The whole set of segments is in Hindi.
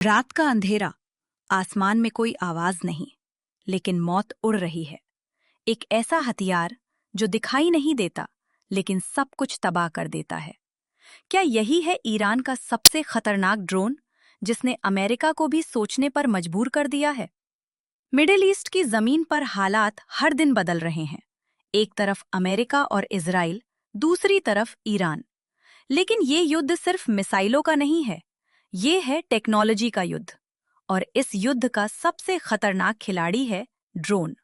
रात का अंधेरा, आसमान में कोई आवाज नहीं, लेकिन मौत उड़ रही है। एक ऐसा हथियार जो दिखाई नहीं देता, लेकिन सब कुछ तबाह कर देता है। क्या यही है ईरान का सबसे खतरनाक ड्रोन, जिसने अमेरिका को भी सोचने पर मजबूर कर दिया है? मिडिल ईस्ट की जमीन पर हालात हर दिन बदल रहे हैं। एक तरफ अमेरिका और इजराइल, दूसरी तरफ ईरान। लेकिन ये युद्ध सिर्फ मिसाइलों का नहीं है, ये है टेक्नोलॉजी का युद्ध। और इस युद्ध का सबसे खतरनाक खिलाड़ी है ड्रोन।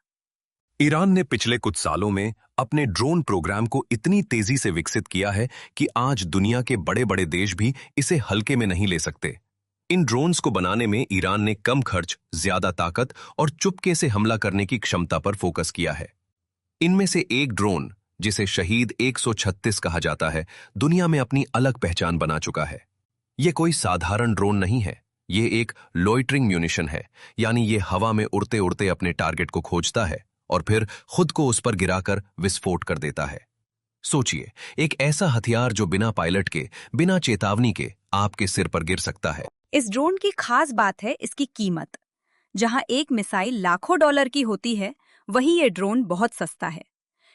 ईरान ने पिछले कुछ सालों में अपने ड्रोन प्रोग्राम को इतनी तेजी से विकसित किया है कि आज दुनिया के बड़े बड़े देश भी इसे हल्के में नहीं ले सकते। इन ड्रोन्स को बनाने में ईरान ने कम खर्च, ज्यादा ताकत और चुपके से हमला करने की क्षमता पर फोकस किया है। इनमें से एक ड्रोन, जिसे शहीद 136 कहा जाता है, दुनिया में अपनी अलग पहचान बना चुका है। ये कोई साधारण ड्रोन नहीं है, ये एक लोइटरिंग म्यूनिशन है, यानी ये हवा में उड़ते उड़ते अपने टारगेट को खोजता है और फिर खुद को उस पर गिराकर विस्फोट कर देता है। सोचिए, एक ऐसा हथियार जो बिना पायलट के, बिना चेतावनी के आपके सिर पर गिर सकता है। इस ड्रोन की खास बात है इसकी कीमत। जहां एक मिसाइल लाखों डॉलर की होती है, वहीं ये ड्रोन बहुत सस्ता है।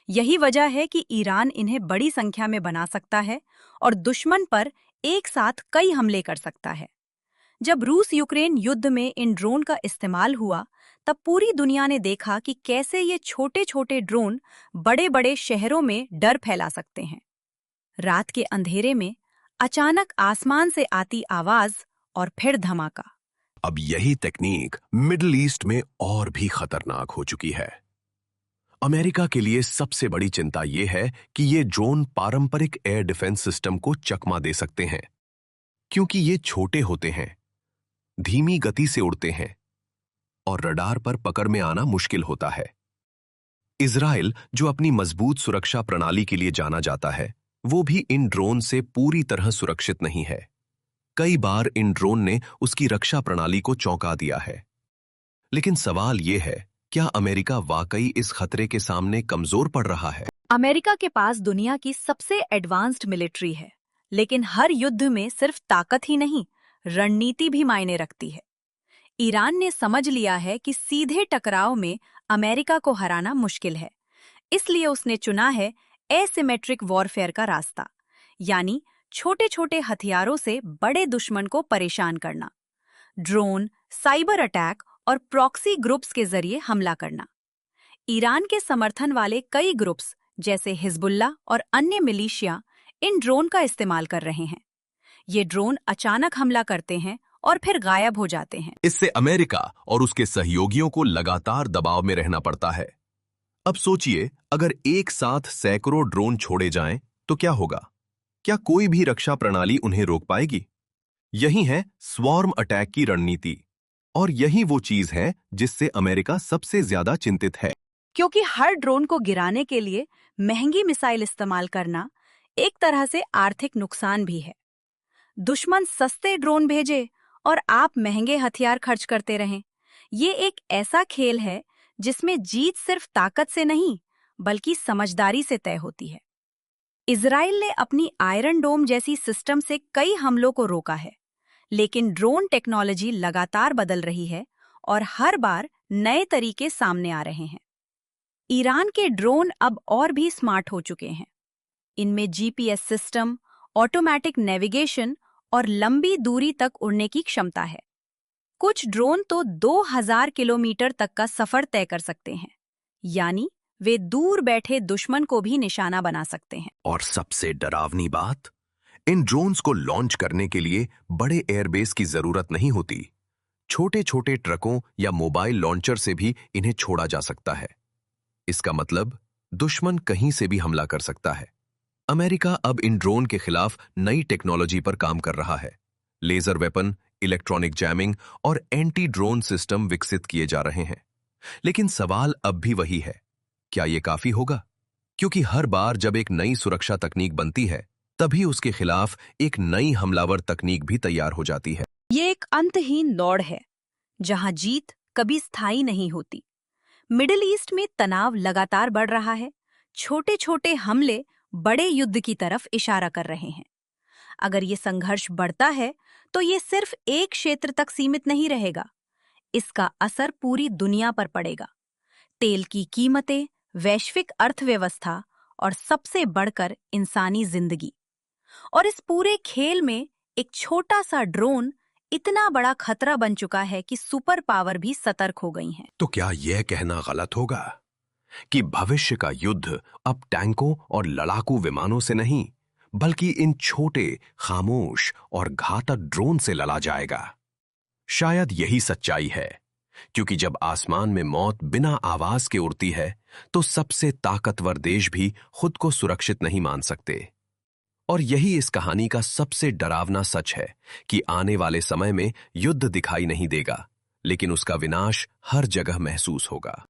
यही वजह है कि ईरान इन्हें बड़ी संख्या में बना सकता है और दुश्मन पर एक साथ कई हमले कर सकता है। जब रूस यूक्रेन युद्ध में इन ड्रोन का इस्तेमाल हुआ, तब पूरी दुनिया ने देखा कि कैसे ये छोटे छोटे ड्रोन बड़े बड़े शहरों में डर फैला सकते हैं। रात के अंधेरे में अचानक आसमान से आती आवाज और फिर धमाका। अब यही तकनीक मिडिल ईस्ट में और भी खतरनाक हो चुकी है। अमेरिका के लिए सबसे बड़ी चिंता यह है कि ये ड्रोन पारंपरिक एयर डिफेंस सिस्टम को चकमा दे सकते हैं, क्योंकि ये छोटे होते हैं, धीमी गति से उड़ते हैं और रडार पर पकड़ में आना मुश्किल होता है। इजराइल, जो अपनी मजबूत सुरक्षा प्रणाली के लिए जाना जाता है, वो भी इन ड्रोन से पूरी तरह सुरक्षित नहीं है। कई बार इन ड्रोन ने उसकी रक्षा प्रणाली को चौंका दिया है। लेकिन सवाल यह है, क्या अमेरिका वाकई इस खतरे के सामने कमजोर पड़ रहा है? अमेरिका के पास दुनिया की सबसे एडवांस्ड मिलिट्री है, लेकिन हर युद्ध में सिर्फ ताकत ही नहीं, रणनीति भी मायने रखती है। ईरान ने समझ लिया है कि सीधे टकराव में अमेरिका को हराना मुश्किल है, इसलिए उसने चुना है एसिमेट्रिक वॉरफेयर का रास्ता, यानी छोटे छोटे हथियारों से बड़े दुश्मन को परेशान करना। ड्रोन, साइबर अटैक और प्रॉक्सी ग्रुप्स के जरिए हमला करना। ईरान के समर्थन वाले कई ग्रुप्स जैसे हिजबुल्ला और अन्य मिलिशिया इन ड्रोन का इस्तेमाल कर रहे हैं। ये ड्रोन अचानक हमला करते हैं और फिर गायब हो जाते हैं। इससे अमेरिका और उसके सहयोगियों को लगातार दबाव में रहना पड़ता है। अब सोचिए, अगर एक साथ सैकड़ों ड्रोन छोड़े जाएं तो क्या होगा? क्या कोई भी रक्षा प्रणाली उन्हें रोक पाएगी? यही है स्वॉर्म अटैक की रणनीति, और यही वो चीज है जिससे अमेरिका सबसे ज्यादा चिंतित है। क्योंकि हर ड्रोन को गिराने के लिए महंगी मिसाइल इस्तेमाल करना एक तरह से आर्थिक नुकसान भी है। दुश्मन सस्ते ड्रोन भेजे और आप महंगे हथियार खर्च करते रहें। ये एक ऐसा खेल है जिसमें जीत सिर्फ ताकत से नहीं, बल्कि समझदारी से तय होती है। इजराइल ने अपनी आयरन डोम जैसी सिस्टम से कई हमलों को रोका है, लेकिन ड्रोन टेक्नोलॉजी लगातार बदल रही है और हर बार नए तरीके सामने आ रहे हैं। ईरान के ड्रोन अब और भी स्मार्ट हो चुके हैं। इनमें जीपीएस सिस्टम, ऑटोमेटिक नेविगेशन और लंबी दूरी तक उड़ने की क्षमता है। कुछ ड्रोन तो 2000 किलोमीटर तक का सफर तय कर सकते हैं, यानी वे दूर बैठे दुश्मन को भी निशाना बना सकते हैं। और सबसे डरावनी बात, इन ड्रोन्स को लॉन्च करने के लिए बड़े एयरबेस की जरूरत नहीं होती। छोटे छोटे ट्रकों या मोबाइल लॉन्चर से भी इन्हें छोड़ा जा सकता है। इसका मतलब दुश्मन कहीं से भी हमला कर सकता है। अमेरिका अब इन ड्रोन के खिलाफ नई टेक्नोलॉजी पर काम कर रहा है। लेजर वेपन, इलेक्ट्रॉनिक जैमिंग और एंटी ड्रोन सिस्टम विकसित किए जा रहे हैं। लेकिन सवाल अब भी वही है, क्या ये काफी होगा? क्योंकि हर बार जब एक नई सुरक्षा तकनीक बनती है, तभी उसके खिलाफ एक नई हमलावर तकनीक भी तैयार हो जाती है। ये एक अंतहीन दौड़ है, जहां जीत कभी स्थायी नहीं होती। मिडिल ईस्ट में तनाव लगातार बढ़ रहा है। छोटे छोटे हमले बड़े युद्ध की तरफ इशारा कर रहे हैं। अगर ये संघर्ष बढ़ता है, तो ये सिर्फ एक क्षेत्र तक सीमित नहीं रहेगा। इसका असर पूरी दुनिया पर पड़ेगा। तेल की कीमतें, वैश्विक अर्थव्यवस्था और सबसे बढ़कर इंसानी जिंदगी। और इस पूरे खेल में एक छोटा सा ड्रोन इतना बड़ा खतरा बन चुका है कि सुपर पावर भी सतर्क हो गई हैं। तो क्या यह कहना गलत होगा कि भविष्य का युद्ध अब टैंकों और लड़ाकू विमानों से नहीं, बल्कि इन छोटे, खामोश और घातक ड्रोन से लड़ा जाएगा? शायद यही सच्चाई है, क्योंकि जब आसमान में मौत बिना आवाज के उड़ती है, तो सबसे ताकतवर देश भी खुद को सुरक्षित नहीं मान सकते। और यही इस कहानी का सबसे डरावना सच है कि आने वाले समय में युद्ध दिखाई नहीं देगा, लेकिन उसका विनाश हर जगह महसूस होगा।